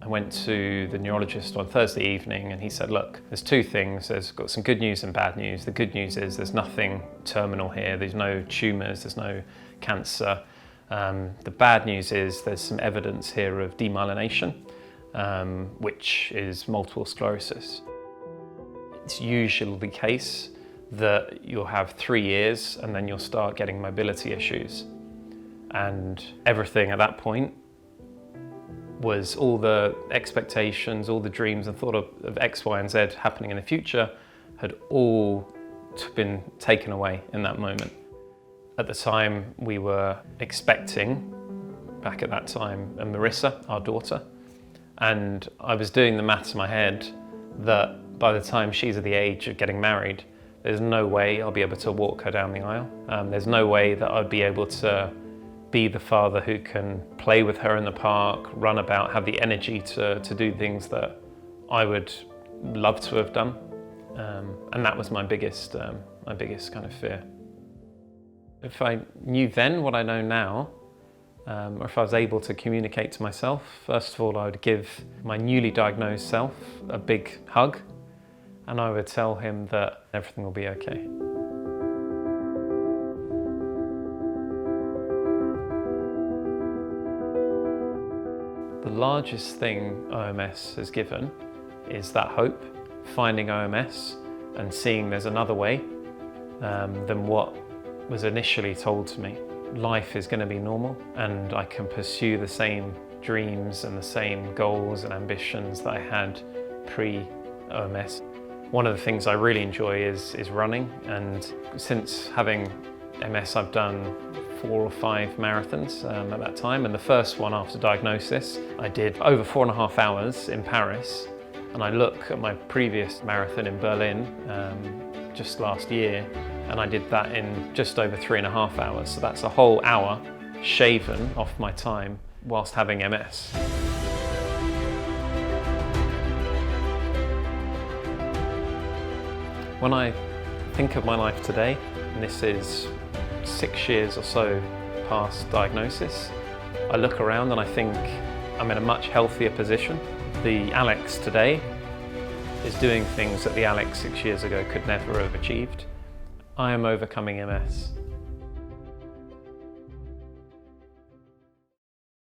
I went to the neurologist on Thursday evening and he said, look, there's two things. There's got some good news and bad news. The good news is there's nothing terminal here. There's no tumours, there's no cancer. The bad news is there's some evidence here of demyelination, which is multiple sclerosis. It's usually the case that you'll have 3 years and then you'll start getting mobility issues. And everything at that point was all the expectations, all the dreams and thought of X, Y, and Z happening in the future had all been taken away in that moment. At the time we were expecting, back at that time, Marissa, our daughter, and I was doing the maths in my head that by the time she's at the age of getting married, there's no way I'll be able to walk her down the aisle. There's no way that I'd be able to be the father who can play with her in the park, run about, have the energy to do things that I would love to have done. And that was my biggest kind of fear. If I knew then what I know now, or if I was able to communicate to myself, first of all, I would give my newly diagnosed self a big hug, and I would tell him that everything will be okay. The largest thing OMS has given is that hope, finding OMS and seeing there's another way than what was initially told to me. Life is going to be normal and I can pursue the same dreams and the same goals and ambitions that I had pre-OMS. One of the things I really enjoy is running, and since having MS I've done 4 or 5 marathons at that time, and the first one after diagnosis I did over 4.5 hours in Paris, and I look at my previous marathon in Berlin just last year and I did that in just over 3.5 hours, so that's a whole hour shaven off my time whilst having MS. When I think of my life today, and this is 6 years or so past diagnosis, I look around and I think I'm in a much healthier position. The Alex today is doing things that the Alex 6 years ago could never have achieved. I am overcoming MS.